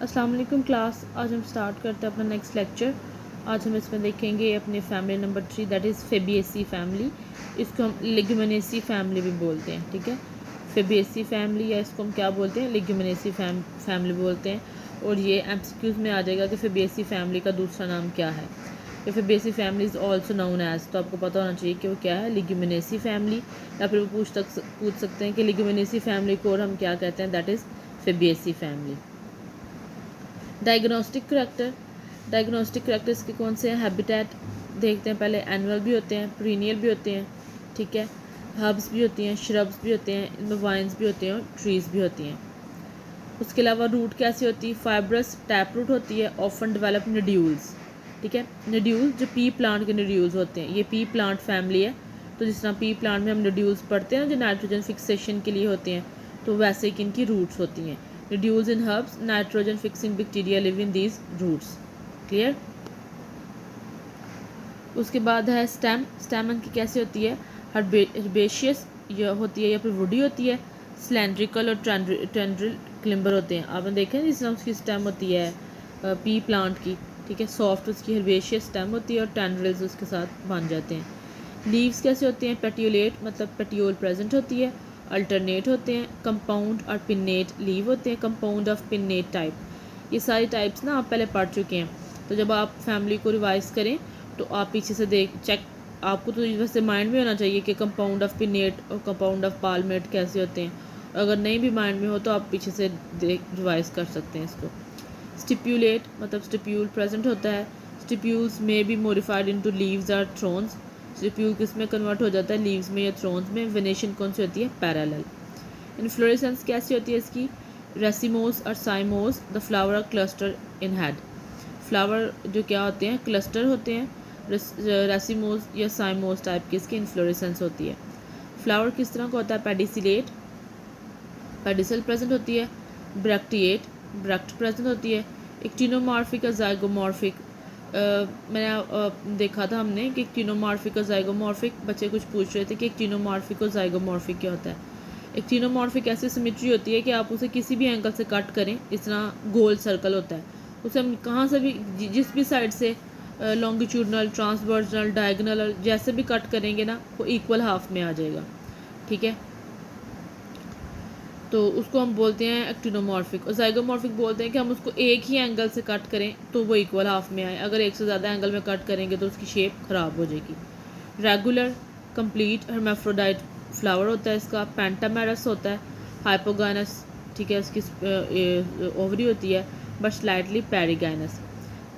अस्सलाम वालेकुम क्लास। आज हम स्टार्ट करते हैं अपना नेक्स्ट लेक्चर। आज हम इसमें देखेंगे अपनी family number 3 that is फेबिएसी family. इसको हम लिग्यूमिनेसी फैमिली भी बोलते हैं, ठीक है। फेबिएसी फैमिली या इसको हम क्या बोलते हैं, लिग्यूमिनेसी फैमिली बोलते हैं। और ये एमसीक्यूज़ में आ जाएगा कि फेबिएसी फैमिली का दूसरा नाम क्या है। तो Fabaceae family is also known as, तो आपको पता होना चाहिए कि वो क्या है, लिग्यूमिनेसी फैमिली। या फिर वो पूछ सकते हैं कि लिग्यूमिनेसी फैमिली को और हम क्या कहते हैं, that is फेबिएसी family. Diagnostic characters के कौन से हैं। हैबिटेट देखते हैं पहले। एनुअल भी होते हैं, पीरिनियल भी होते हैं, ठीक है। हर्ब्स भी होती हैं, श्रब्स भी होते हैं, इनमें वाइन्स भी होते हैं और ट्रीज़ भी होती हैं। उसके अलावा रूट कैसी होती है, फाइब्रस टैप रूट होती है। ऑफन डेवलप निड्यूल्स, ठीक है। निड्यूल्स जो पी प्लांट के निड्यूल्स होते हैं, ये पी प्लांट फैमिली है। तो जिस तरह पी प्लांट में हम निड्यूल्स पढ़ते हैं जो नाइट्रोजन फिक्सेशन के लिए होते हैं, तो वैसे कि इनकी रूट्स होती हैं। Nodules in herbs, nitrogen fixing bacteria live in these roots. Clear? उसके बाद है स्टेम। स्टेम की कैसी होती है, हर्बेशियस होती है या फिर वुडी होती है। सिलेंड्रिकल और टेंड्रिल क्लिम्बर होते हैं। आपने देखे जिस तरह उसकी स्टेम होती है पी प्लांट की, ठीक है। सॉफ्ट उसकी हर्बेशियस स्टेम होती है और टेंड्रिल्स उसके साथ बन जाते हैं। लीव्स कैसे होते हैं, पेटियोलेट मतलब पेटियोल प्रेजेंट होती है। अल्टरनेट होते हैं। कंपाउंड और पिन्नेट लीव होते हैं। Compound of pennate type. ये सारी टाइप्स ना आप पहले पढ़ चुके हैं, तो जब आप फैमिली को रिवाइज करें तो आप पीछे से चेक, आपको तो वैसे माइंड में होना चाहिए कि कंपाउंड ऑफ पिन्नेट और कंपाउंड ऑफ पालमेट कैसे होते हैं। अगर नहीं भी माइंड में हो तो आप पीछे से रिवाइज कर सकते हैं इसको। स्टिप्यूलेट मतलब स्टिप्यूल प्रेजेंट होता है। स्टिप्यूल्स में बी मॉडिफाइड इनटू लीव्स और थ्रोन्स। स्टिप्यूल किस में कन्वर्ट हो जाता है, लीव्स में या थ्रोन्स में। वेनेशन कौन सी होती है, पैरेलल। इन्फ्लोरेसेंस कैसी होती है इसकी, रेसिमोस और साइमोस। The flower cluster in head. Flower जो क्या होते हैं, क्लस्टर होते हैं। रेसिमोस या साइमोस टाइप की इसकी इन्फ्लोरेसेंस होती है। फ्लावर किस तरह का होता है, पेडिसिलेट, पेडिसल प्रेजेंट होती है। ब्रैक्टिएट, ब्रैक्ट प्रेजेंट होती है। एक्टिनोमॉर्फिक और जाइगोमॉर्फिक। मैंने देखा था हमने कि एक्टिनोमॉर्फिक और जाइगोमॉर्फिक, बच्चे कुछ पूछ रहे थे कि एक्टिनोमॉर्फिक और जाइगोमॉर्फिक क्या होता है। एक्टिनोमॉर्फिक ऐसी सिमेट्री होती है कि आप उसे किसी भी एंगल से कट करें, इस तरह गोल सर्कल होता है, उसे हम कहाँ से भी जिस भी साइड से लॉन्गिट्यूडनल, ट्रांसवर्जनल, डायगनल जैसे भी कट करेंगे ना, वो इक्वल हाफ में आ जाएगा, ठीक है। तो उसको हम बोलते हैं एक्टिनोमॉर्फिक। और जाइगोमॉर्फिक बोलते हैं कि हम उसको एक ही एंगल से कट करें तो वो इक्वल हाफ में आए। अगर एक से ज़्यादा एंगल में कट करेंगे तो उसकी शेप ख़राब हो जाएगी। रेगुलर कंप्लीट हर्माफ्रोडाइट फ्लावर होता है इसका। पेंटामेरस होता है। हाइपोगाइनस, ठीक है, इसकी ओवरी होती है बट स्लाइटली पेरिगाइनस।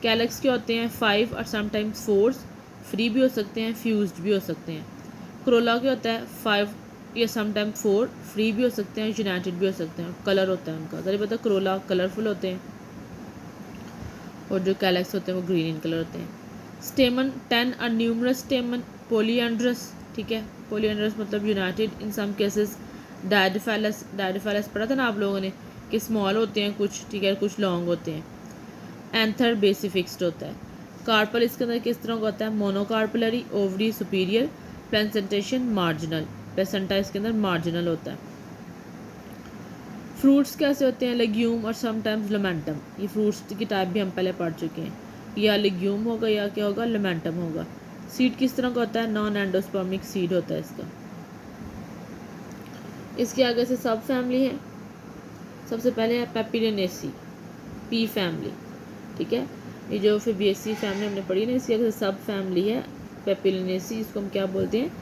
कैलेक्स के होते हैं 5 और समटाइम्स 4, फ्री भी हो सकते हैं, फ्यूज्ड भी हो सकते हैं। क्रोला के होता है 5 या समटाइम 4, फ्री भी हो सकते हैं, यूनाइटेड भी हो सकते हैं। कलर होता है उनका, तभी पता क्रोला कलरफुल होते हैं और जो कैलेक्स होते हैं वो ग्रीन इन कलर होते हैं। स्टेमन 10 और न्यूमरस स्टेमन। पोलियंड्रस, ठीक है, पोलियंड्रस मतलब यूनाइटेड इन सम केसेस। डायडिफेलस, डायडिफेलस पढ़ा था ना आप लोगों ने कि स्मॉल होते हैं कुछ, ठीक है, कुछ लॉन्ग होते हैं। एंथर बेसी फिक्स्ड होता है। कार्पल इसके अंदर किस तरह का होता है, monocarpellary, ovary superior, placentation marginal. Placenta इसके अंदर मार्जिनल होता है। फ्रूट्स कैसे होते हैं, लेग्यूम और समटाइम्स लोमेंटम। ये फ्रूट्स की टाइप भी हम पहले पढ़ चुके हैं, या लेग्यूम होगा या क्या होगा, लोमेंटम होगा। सीड किस तरह का होता है, नॉन एंडोस्पर्मिक सीड होता है इसका। इसके आगे से सब फैमिली है। सबसे पहले है पेपिलिनेसी, पी फैमिली, ठीक है। ये जो फेबिएसी फैमिली हमने पढ़ी ना, इसकी अगर सब फैमिली है पेपिलिनेसी, इसको हम क्या बोलते हैं,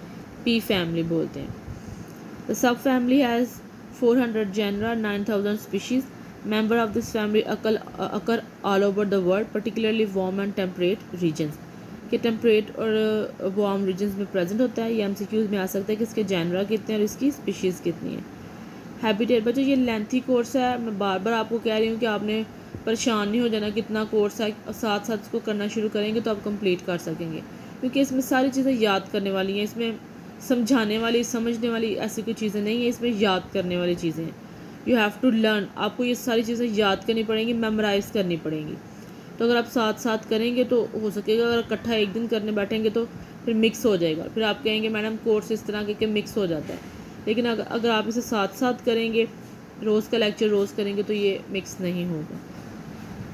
पी फैमिली बोलते हैं। The sub family has 400 genera, 9000 species. Member of this family occur all over the world, particularly warm and temperate regions. कि टेम्परेट और वार्म रीजन्स में प्रेजेंट होता है। ये MCQs में आ सकता है कि इसके जेनरा कितने हैं और इसकी स्पीशीज़ कितनी है। हैबिटेट, बच्चों ये लेंथी कोर्स है, मैं बार बार आपको कह रही हूँ कि आपने परेशान नहीं हो जाना कितना कोर्स है, और साथ साथ इसको करना शुरू करेंगे तो आप कंप्लीट कर सकेंगे, क्योंकि इसमें सारी चीज़ें याद करने वाली हैं। इसमें समझाने वाली, समझने वाली ऐसी कोई चीज़ें नहीं है, इसमें याद करने वाली चीज़ें हैं। यू हैव टू लर्न, आपको ये सारी चीज़ें याद करनी पड़ेंगी, मेमोराइज़ करनी पड़ेंगी। तो अगर आप साथ साथ करेंगे तो हो सकेगा, अगर इकट्ठा एक दिन करने बैठेंगे तो फिर मिक्स हो जाएगा, फिर आप कहेंगे मैडम कोर्स इस तरह के मिक्स हो जाता है। लेकिन अगर आप इसे साथ साथ करेंगे, रोज़ का लेक्चर रोज़ करेंगे तो ये मिक्स नहीं होगा।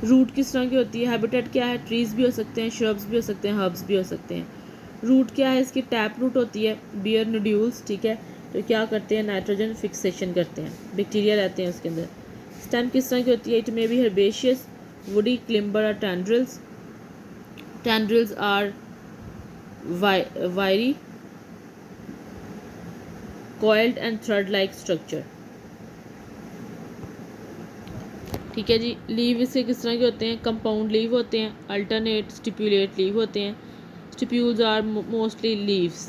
रूट किस तरह की होती है, हैबिटेट क्या है, ट्रीज़ भी हो सकते हैं, श्रब्स भी हो सकते हैं, हर्ब्स भी हो सकते हैं। रूट क्या है इसकी, टैप रूट होती है, बियर नोड्यूल्स, ठीक है, तो क्या करते हैं, नाइट्रोजन फिक्सेशन करते हैं, बैक्टीरिया रहते हैं उसके अंदर। स्टेम किस तरह की होती है, it may be herbaceous, woody, climber और टेंड्रिल्स। टेंड्रिल्स आर वायरी, coiled and thread like structure। ठीक है जी। लीव इसके किस तरह के होते हैं, कंपाउंड लीव होते हैं, अल्टरनेट स्टिपुलेट लीव होते हैं। Stipules are mostly leaves,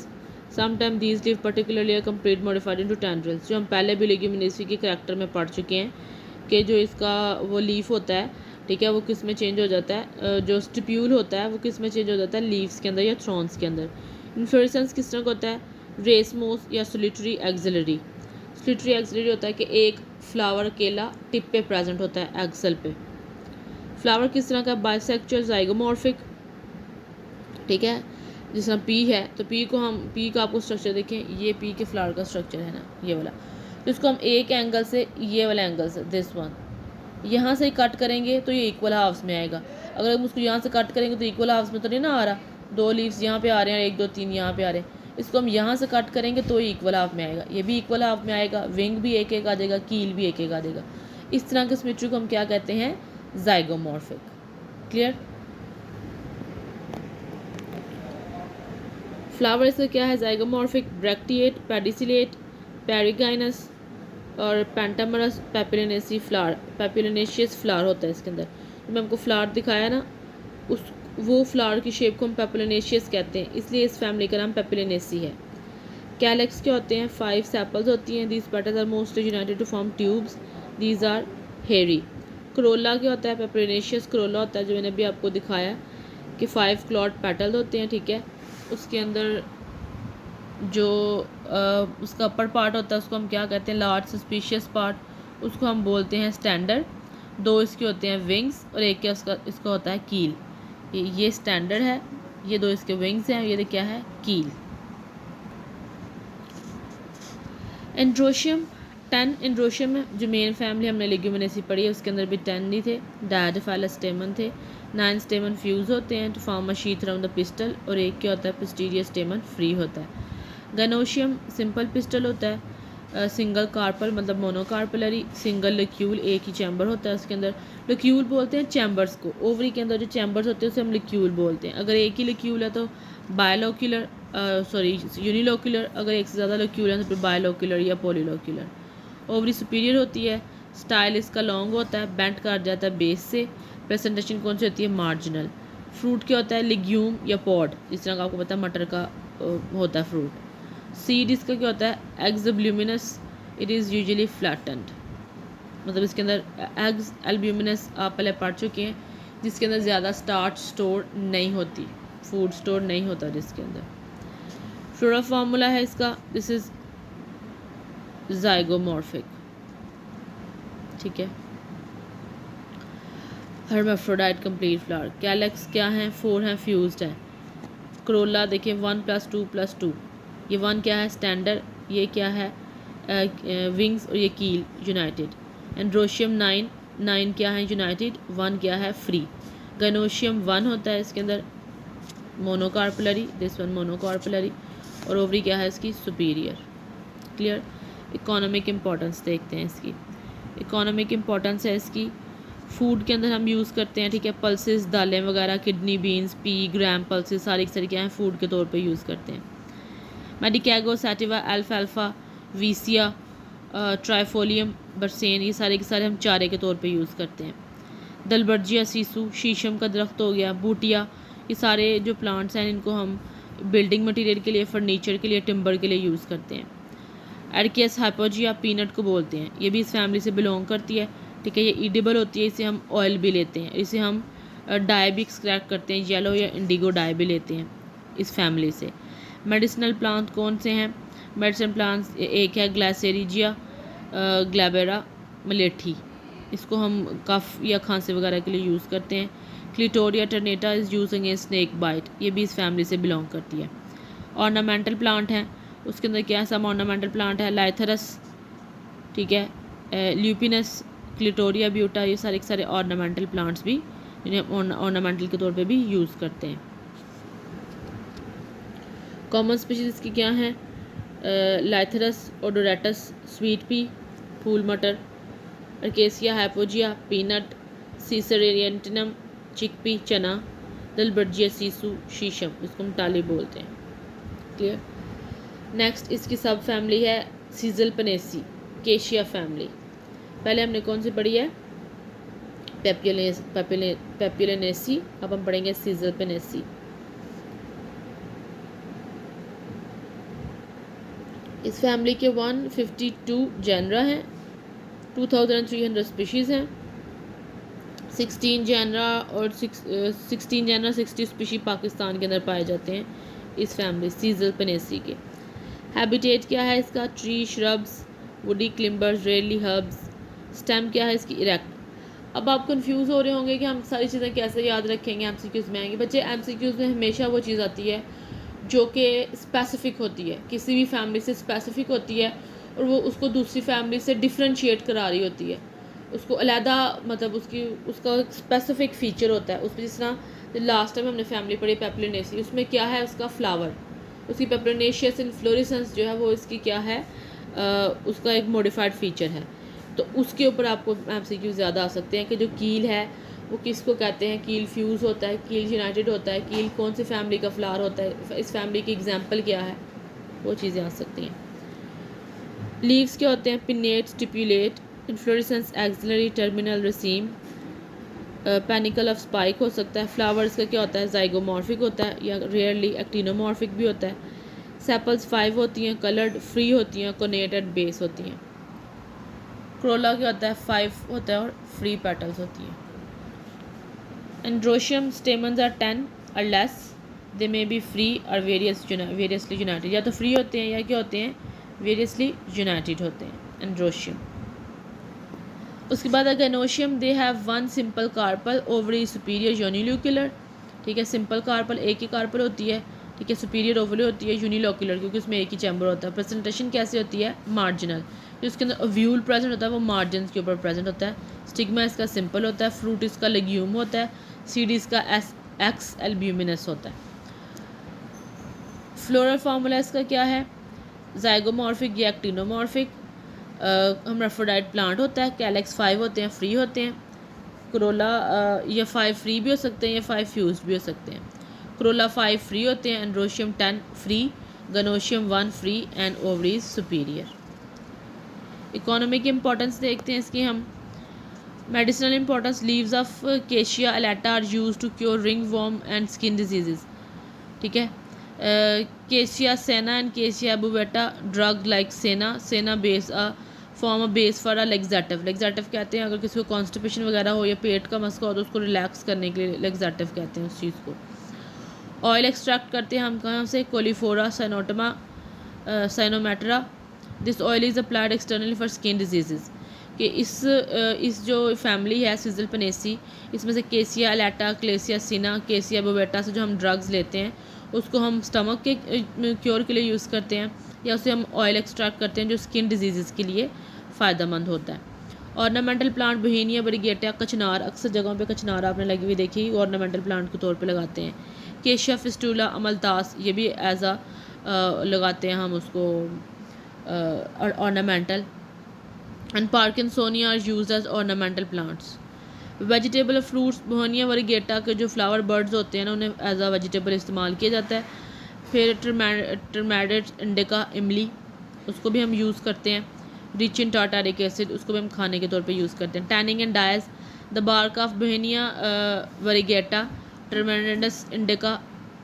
sometime these leave particularly are complete modified into tendrils. जो हम पहले भी लेग्यूमिनेसी के करैक्टर में पढ़ चुके हैं कि जो इसका वो लीफ होता है, ठीक है, वो किस में चेंज हो जाता है, जो स्टिप्यूल होता है वो किस में चेंज हो जाता है, लीव्स के अंदर या थ्रॉन्स के अंदर। इन्फ्लोरेसेंस किस तरह का होता है, रेसमोस या सोलिटरी एक्सिलरी। सोलिटरी एक्सिलरी होता है कि एक फ्लावर अकेला टिप पे प्रेजेंट होता है, एक्सल पे। फ्लावर किस तरह का, बाइसेक्चुअल, जाइगोमॉर्फिक, ठीक है। जिस तरह पी है तो पी को हम, पी का आपको स्ट्रक्चर देखें, ये पी के फ्लावर का स्ट्रक्चर है ना, ये वाला, तो इसको हम एक एंगल से, ये वाला एंगल से, दिस वन, यहाँ से कट करेंगे तो ये इक्वल हाफ्स में आएगा। अगर हम उसको यहाँ से कट करेंगे तो इक्वल हाफ्स में तो नहीं ना आ रहा, दो लीव्स यहाँ पे आ रहे हैं, 1 2 3 यहाँ पे आ रहे हैं। इसको हम यहाँ से कट करेंगे तो ये इक्वल हाफ में आएगा, ये भी इक्वल हाफ में आएगा, विंग भी एक एक आ जाएगा, कील भी एक एक आ जाएगा। इस तरह के सिमेट्री को हम क्या कहते हैं, जाइगोमॉर्फिक। क्लियर। फ्लावर इसका क्या है, जाइगोमॉर्फिक, ब्रैक्टिएट, पेडिसिलेट, पेरिगाइनस और पेंटामरस पेपिलिनेसी फ्लावर, पेपिलिनेशियस फ्लावर होता है इसके अंदर। तो मैं आपको फ्लावर दिखाया ना, उस वो फ्लावर की शेप को हम पेपिलिनेशियस कहते हैं, इसलिए इस फैमिली का नाम पेपिलिनेसी है। कैलेक्स क्या होते हैं, 5 सेपल्स होती हैं, these petals are mostly united to form tubes, these are hairy. Corolla क्या होता है, पेपिलिनेशियस क्रोला होता है, जो मैंने भी आपको दिखाया कि 5 क्लॉड पेटल होते हैं, ठीक है। उसके अंदर जो उसका अपर पार्ट होता है उसको हम क्या कहते हैं, लार्ज सस्पिशियस पार्ट, उसको हम बोलते हैं स्टैंडर्ड। 2 इसके होते हैं विंग्स और एक क्या इसका होता है कील। ये स्टैंडर्ड है, ये 2 इसके विंग्स हैं, ये क्या है, कील। एंड्रोशियम, 10 एंड्रोशियम में जो मेन फैमिली हमने लेग्यूमिनेसी पढ़ी है उसके अंदर भी 10 नहीं थे, डायडोफाइलस स्टेमन थे। 9 स्टेमन फ्यूज होते हैं to form a sheath around the pistil, और एक क्या होता है, पोस्टीरियर स्टेमन फ्री होता है। गनोशियम सिंपल पिस्टल होता है, सिंगल कार्पल मतलब मोनोकार्पलरी, सिंगल लिक्यूल, एक ही चैम्बर होता है उसके अंदर। लिक्यूल बोलते हैं चैम्बर्स को, ओवरी के अंदर जो चैम्बर्स होते हैं उसे हम लिक्यूल बोलते हैं। अगर एक ही लिक्यूल है तो बायोलोक्यूलर, सॉरी यूनिलोक्यूलर, अगर एक से ज़्यादा लिक्यूल है तो फिर बायोलोक्यूलर या पॉलीलोक्यूलर। ओवरी सुपीरियर होती है, स्टाइल इसका लॉन्ग होता है, बेंट कर जाता है बेस से। प्रेजेंटेशन कौन सी होती है, मार्जिनल। फ्रूट क्या होता है, लिग्यूम या पॉड, जिस तरह का आपको पता है मटर का होता है फ्रूट। सीड इसका क्या होता है, eggs albuminous, it is usually flattened, मतलब इसके अंदर एग्स एल्ब्यूमिनस आप पहले पढ़ चुके हैं, जिसके अंदर ज़्यादा स्टार्च स्टोर नहीं होती, फूड स्टोर नहीं होता जिसके अंदर। फ्लोरा फार्मूला है इसका, दिस इज जाइगोमॉर्फिक, ठीक है। Hermaphrodite complete flower. कैलेक्स क्या है, 4 हैं, फ्यूज्ड हैं। क्रोला देखिए 1 + 2 + 2, ये 1 क्या है, स्टैंडर्ड, ये क्या है, विंग्स, और ये कील यूनाइटेड। एंड्रोशियम 9 क्या है, यूनाइटेड, 1 क्या है, फ्री। गनोशियम 1 होता है इसके अंदर, मोनोकार्पलरी, दिस वन मोनोकार्पलरी, और ओवरी क्या है इसकी, सुपीरियर। क्लियर। इकोनॉमिक इम्पोर्टेंस देखते हैं इसकी। इकोनॉमिक इम्पोर्टेंस है इसकी, फूड के अंदर हम यूज़ करते हैं, ठीक है, पल्सेस, दालें वगैरह, किडनी बीन्स, पी, ग्राम पल्सेस, सारी की सारी क्या हैं, फूड के तौर पे यूज़ करते हैं। मेडिकैगो, सैटिवा, अल्फाल्फा, वीसिया, ट्राइफोलियम, बरसेन, ये सारे के सारे हम चारे के तौर पे यूज़ करते हैं। दलबर्जिया सीसू, शीशम का दरख्त हो गया, बूटिया, ये सारे जो प्लांट्स हैं इनको हम बिल्डिंग मटेरियल के लिए, फर्नीचर के लिए, टिम्बर के लिए यूज़ करते हैं। एडकियस हाइपोजिया, पीनट को बोलते हैं, ये भी इस फैमिली से बिलोंग करती है, ठीक है। ये ईडिबल होती है, इसे हम ऑयल भी लेते हैं, इसे हम डाई भी एक्सट्रैक्ट करते हैं, येलो या इंडिगो डाई भी लेते हैं इस फैमिली से। मेडिसिनल प्लांट कौन से हैं, मेडिसिनल प्लांट्स एक है ग्लाइसेरिजिया ग्लैबेरा मलेठी, इसको हम कफ या खांसी वगैरह के लिए यूज़ करते हैं। Clitoria ternatea is use against snake bite, ये भी इस फैमिली से बिलोंग करती है। ऑर्नामेंटल प्लांट हैं, उसके अंदर क्या सब ऑर्नामेंटल प्लांट है, लाइथरस, ठीक है, ल्यूपिनस, क्लिटोरिया ब्यूटा, ये सारे के सारे ऑर्नामेंटल प्लांट्स भी, जिन्हें ऑर्नामेंटल के तौर पे भी यूज़ करते हैं। कॉमन स्पीशीज़ इसकी क्या हैं? लाइथरस ओडोरेटस, स्वीट पी, फूल मटर, अर्केसिया हाइपोजिया, पीनट, सीसरेरियंटिनम, चिकपी, चना, दलबर्जिया सीसू, शीशम, इसको हम टाली बोलते हैं। क्लियर। नेक्स्ट इसकी सब फैमिली है सीजल पनेसी, केशिया फैमिली। पहले हमने कौन सी पढ़ी है? पेप्युलेनेसी, अब हम पढ़ेंगे सीजल पनेसी। इस फैमिली के 152 जेनरा हैं, 2300 स्पीशीज़ हैं, 16 जेनरा और 60 स्पीशी पाकिस्तान के अंदर पाए जाते हैं इस फैमिली सीजल पनेसी के। हैबिटेट क्या है इसका? Tree, shrubs, woody climbers, rarely herbs. Stem क्या है इसकी? इरेक्ट। अब आप कंफ्यूज हो रहे होंगे कि हम सारी चीज़ें कैसे याद रखेंगे, एमसीक्यूज़ में आएंगे। बच्चे एमसीक्यूज़ में हमेशा वो चीज़ आती है जो कि स्पेसिफिक होती है, किसी भी फैमिली से स्पेसिफिक होती है और वो उसको दूसरी फैमिली से डिफ्रेंशिएट करा रही होती है, उसको अलहदा, मतलब उसका स्पेसिफिक फ़ीचर होता है उसमें। जिस तरह लास्ट टाइम हमने फैमिली पढ़ी पेप्युलेनेसी, उसमें क्या है? उसका फ्लावर, उसकी पेप्युलेनेशियस इन्फ्लोरेसेंस जो है वो इसकी क्या है? उसका एक मॉडिफाइड फ़ीचर है। तो उसके ऊपर आपको एमसीक्यू ज़्यादा आ सकते हैं कि जो कील है वो किसको कहते हैं? कील फ्यूज़ होता है, कील यूनाइटेड होता है, कील कौन सी फैमिली का फ्लावर होता है, इस फैमिली की एग्जांपल क्या है, वो चीज़ें आ सकती हैं। लीव्स क्या होते हैं? Pinnate, stipulate, inflorescence axillary, terminal, raceme, panicle of spike हो सकता है। फ्लावर्स का क्या होता है? जाइगोमॉर्फिक होता है या रेयरली एक्टिनोमॉर्फिक भी होता है। सेपल्स 5 होती हैं, कलर्ड, फ्री होती हैं, कोनेट एट बेस होती हैं। क्रोला क्या होता है? 5 होता है और फ्री पेटल्स होती हैं। एंड्रोशियम स्टेमन्स आर 10 और less, they may be free और वेरियसली यूनाइटेड, या तो फ्री होते हैं या क्या होते हैं? वेरियसली यूनाइटेड होते हैं एंड्रोशियम। उसके बाद gynoecium, they have 1 simple carpel, ovary superior unilocular. ठीक है, सिंपल कार्पल एक ही कार्पल होती है। ठीक है, सुपीरियर ओवरी होती है, यूनिलोक्यूलर क्योंकि उसमें एक ही चैम्बर होता है। प्रेजेंटेशन कैसे होती है? मार्जिनल, जो उसके अंदर ओव्यूल प्रेजेंट होता है वो मार्जिन के ऊपर प्रेजेंट होता है। स्टिग्मा इसका सिंपल होता है। फ्रूट इसका लेग्यूम होता है। सीड इसका एक्स एल्ब्यूमिनस होता है। फ्लोरल फार्मूला इसका क्या है? जाइगोमॉर्फिक या एक्टिनोमॉर्फिक। हर्माफ्रोडाइट प्लांट होता है। कैलेक्स 5 होते हैं, फ्री होते हैं। क्रोला या 5 फ्री भी हो सकते हैं या 5 फ्यूज भी हो सकते हैं। क्रोला 5 फ्री होते हैं, androecium 10 free, gynoecium 1 free and ovaries superior. Economic importance देखते हैं इसकी हम। Medicinal importance, leaves of Cassia alata are use to cure ringworm and skin diseases. ठीक है, Cassia senna and Cassia obovata drug like senna base form a base for a laxative. Laxative कहते हैं अगर किसी को constipation वगैरह हो या पेट का मसला हो तो उसको रिलैक्स करने के लिए लेग्जेटिव कहते हैं उस चीज़ को। ऑयल एक्सट्रैक्ट करते हैं हम कहाँ से? कोलीफोरा साइनोटमा साइनोमेट्रा। This oil is applied externally for skin diseases. कि इस जो फैमिली है सीजल पनेसी, इसमें से केसिया एलेटा, क्लेसिया सिना, केसिया बोवेटा से जो हम ड्रग्स लेते हैं उसको हम स्टमक के क्योर के लिए यूज़ करते हैं या उसे हम ऑयल एक्सट्रैक्ट करते हैं जो स्किन डिजीज़ के लिए फ़ायदेमंद होता है। ऑर्नामेंटल प्लांट बोहेनिया वेरिगेटा, कचनार, अक्सर जगहों पे कचनार आपने लगी हुई देखी, ऑर्नामेंटल प्लांट के तौर पे लगाते हैं। केशिया फिस्टूला, अमलतास, ये भी एज अ लगाते हैं हम उसको ornamental. And Parkinsonia are used as ornamental plants. Vegetable fruits, Bauhinia variegata के जो फ्लावर बर्ड्स होते हैं ना उन्हें एज अ वेजिटेबल इस्तेमाल किया जाता है। फिर टर्मेरिक इंडिका, इमली, उसको भी हम यूज़ करते हैं। रिच इन टार्टारिक एसिड, उसको भी हम खाने के तौर पे यूज़ करते हैं। Tanning and dyes, the bark of Bauhinia variegata, Tamarindus indica,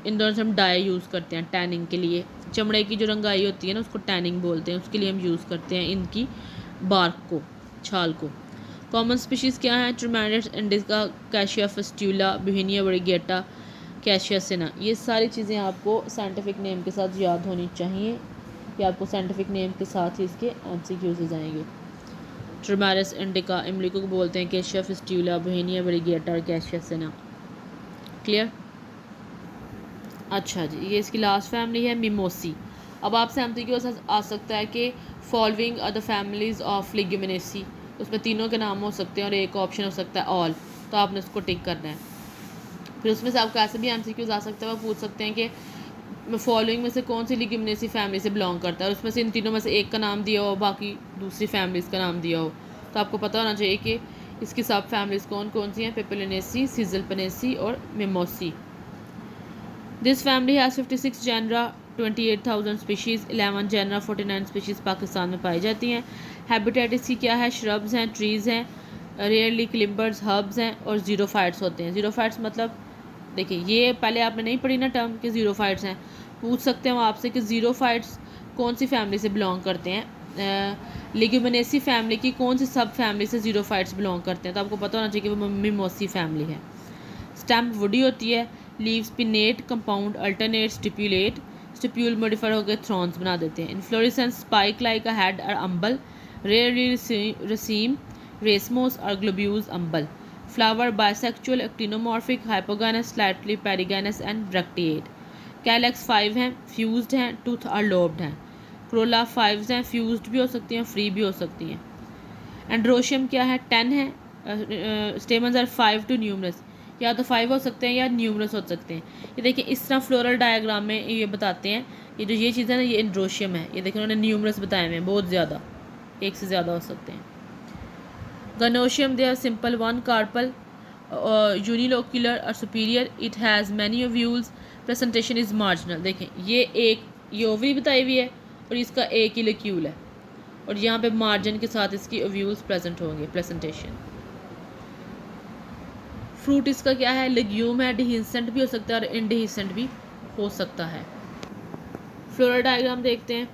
इन दोनों से हम डाई यूज़ करते हैं टैनिंग के लिए। चमड़े की जो रंगाई होती है ना उसको टैनिंग बोलते हैं, उसके लिए हम यूज़ करते हैं इनकी बार्क को, छाल को। कॉमन स्पीशीज़ क्या है? टर्मेरिडस इंडिका, कैशिया फिस्टूला, बोहेनिया वेरिगेटा, कैशिया सिना। ये सारी चीज़ें आपको साइंटिफिक नेम के साथ याद होनी चाहिए कि आपको साइंटिफिक नेम के साथ ही इसके एमसीक्यूज़ आएंगे। टर्मेरिडस इंडिका, इमली को बोलते हैं, कैशिया फिस्टूला, बोहेनिया वेरिगेटा और कैशिया सिना। क्लियर? अच्छा जी, ये इसकी लास्ट फैमिली है मिमोसी। अब आपसे एमसीक्यूज़ आ सकता है कि following are the families of Leguminosae. उसमें तीनों के नाम हो सकते हैं और एक ऑप्शन हो सकता है ऑल, तो आपने उसको टिक करना है। फिर उसमें से आपको ऐसे भी MCQs आ सकते हैं, वो पूछ सकते हैं कि फॉलोइंग में से कौन सी लिग्यूमिनेसी फैमिली से बिलोंग करता है, और उसमें से इन तीनों में से एक का नाम दिया हो, बाकी दूसरी फैमिलीज़ का नाम दिया हो, तो आपको पता होना चाहिए कि इसकी सब फैमिलीज़ कौन कौन सी हैं, पेपिलिनेसी, सिजलपनेसी और Mimosae. This family has 56 genera, 28,000 species, 11 genera, 49 species Pakistan में पाई जाती हैं। हैबिटेट इसकी क्या है, श्रब्स हैं, ट्रीज़ हैं, रेयरली क्लिम्बर्स, हर्ब्स हैं और ज़ीरोफाइट्स होते हैं। ज़ीरोफाइट्स मतलब देखिए ये पहले आपने नहीं पढ़ी ना टर्म कि ज़ीरोफाइट्स हैं, पूछ सकते हैं वो आपसे कि ज़ीरोफाइट्स कौन सी फैमिली से बिलोंग करते हैं, लिग्यूमिनेसी फैमिली की कौन सी सब फैमिली से ज़ीरोफाइट्स बिलोंग करते हैं, तो आपको पता होना चाहिए कि वो मिमोसी फैमिली है। स्टैम्प वुडी होती है, leaves pinnate, compound, alternate, stipulate, stipule modified होकर थ्रॉन्स बना देते हैं। Inflorescence spike like a head और अम्बल, रेयरली रसीम, रेसमोस और globules umbel. Flower bisexual, actinomorphic, hypogynous, slightly perigynous and bracteate. Calyx 5 हैं, फ्यूज्ड हैं, टूथ और लोब्ड हैं। क्रोला 5 हैं, फ्यूज्ड भी हो सकती हैं, फ्री भी हो सकती हैं। एंड्रोशियम क्या है, 10 है। स्टेमन्स आर 5 टू न्यूमरस, या तो 5 हो सकते हैं या न्यूमरस हो सकते हैं। ये देखिए इस तरह फ्लोरल डायग्राम में ये बताते हैं, ये जो ये चीज़ है ना ये एंड्रोशियम है, ये देखिए उन्होंने न्यूमरस बताए हुए हैं, बहुत ज़्यादा, एक से ज़्यादा हो सकते हैं। Gynoecium they are simple, one carpel, unilocular और superior, it has many ovules, presentation is marginal. देखें ये ओवरी बताई हुई है और इसका एक ही लोक्यूल है, और यहाँ पे मार्जिन के साथ इसकी ओव्यूल्स प्रेजेंट होंगे, प्रेजेंटेशन। फ्रूट इसका क्या है, लेग्यूम है, डिहिसेंट भी हो सकता है और इनडिहिसेंट भी हो सकता है। फ्लोरल डायग्राम देखते हैं।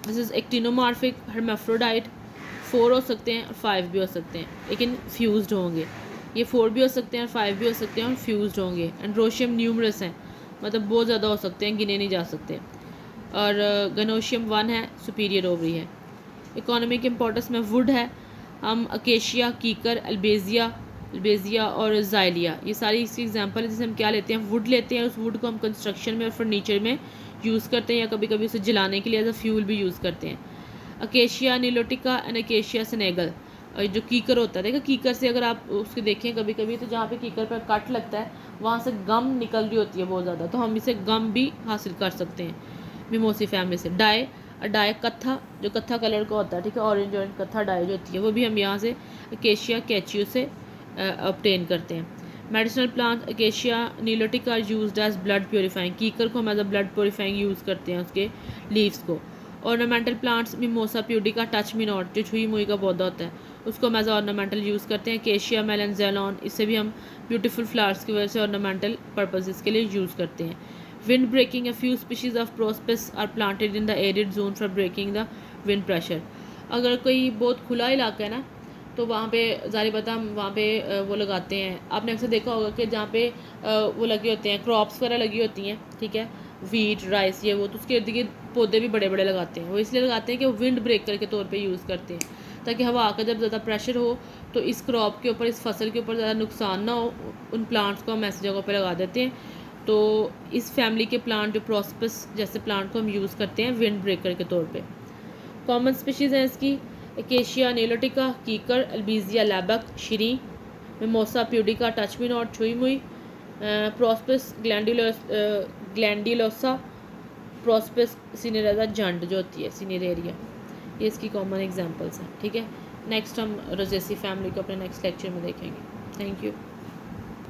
दिस इज एक्टिनोमॉर्फिक, हर्माफ्रोडाइट, 4 हो सकते हैं और 5 भी हो सकते हैं, लेकिन फ्यूज्ड होंगे। ये 4 भी हो सकते हैं और 5 भी हो सकते हैं और फ्यूज्ड होंगे। एंड्रोशियम न्यूमरस हैं, मतलब बहुत ज़्यादा हो सकते हैं, गिने नहीं जा सकते। और गनोशियम 1 है, सुपीरियर ओवरी है। इकोनॉमिक इम्पोर्टेंस में वुड है, हम अकेशिया, कीकर, अल्बेजिया और ज़ाइलिया, ये सारी इसकी एग्जांपल है। जैसे हम क्या लेते हैं, वुड लेते हैं, उस वुड को हम कंस्ट्रक्शन में और फर्नीचर में यूज़ करते हैं, या कभी कभी उसे जलाने के लिए एज अ फ्यूल भी यूज़ करते हैं। अकेशिया निलोटिका एंड अकेशिया सेनेगल, जो कीकर होता है, देखो कीकर से अगर आप उसके देखें कभी कभी, तो जहाँ पे कीकर पर कट लगता है वहाँ से गम निकल रही होती है बहुत ज़्यादा, तो हम इसे गम भी हासिल कर सकते हैं मिमोसी फैमिली से। डाई कत्था, जो कत्था कलर का होता है, ठीक है, ऑरेंज ऑरेंज कत्था डाई जो होती है, वो भी हम यहाँ से अकेशिया कैचियो से ऑब्टेन करते हैं। Medicinal plant Acacia nilotica are used as blood purifying, कीकर को हम as a blood purifying use करते हैं, उसके लीव्स को। Ornamental plants Mimosa pudica, touch me not, जो छुई मुई का पौधा होता है, उसको हम एज ऑर्नामेंटल यूज़ करते हैं। केशिया मेलेंजेलॉन, इससे भी हम ब्यूटीफुल फ्लावर्स की वजह से ऑर्नामेंटल पर्पजेज़ के लिए यूज़ करते हैं। Wind breaking, a few species of Prosopis are planted in the arid zone for breaking the wind pressure. अगर कोई बहुत खुला इलाका है ना, तो वहाँ पे ज़ाहिर बात हम वहाँ पे वो लगाते हैं। आपने अक्सर देखा होगा कि जहाँ पे वो लगे होते हैं, क्रॉप्स वगैरह लगी होती हैं, ठीक है, वीट, राइस, ये वो, तो उसके इर्द गिर्द पौधे भी बड़े बड़े लगाते हैं। वो इसलिए लगाते हैं कि वो विंड ब्रेकर के तौर पे यूज़ करते हैं, ताकि हवा का जब ज़्यादा प्रेशर हो तो इस क्रॉप के ऊपर, इस फसल के ऊपर ज़्यादा नुकसान ना हो, उन प्लांट्स को हम ऐसी जगहों पर लगा देते हैं। तो इस फैमिली के प्लांट, जो प्रोस्पस जैसे प्लांट को हम यूज़ करते हैं विंड ब्रेकर के तौर पर। कॉमन स्पीशीज़ हैं इसकी एकेशिया निलोटिका, कीकर, अल्बीजिया लैबक, श्री, Mimosa pudica, touch me not, छुई मुई, प्रोस्पस ग्लैंडिलोसा, प्रोस्पस सीनेरेजा जंड जो होती है, सीनेरेरिया, ये इसकी कॉमन एग्जांपल्स हैं, ठीक है। नेक्स्ट हम रोजेसी फैमिली को अपने नेक्स्ट लेक्चर में देखेंगे। Thank you.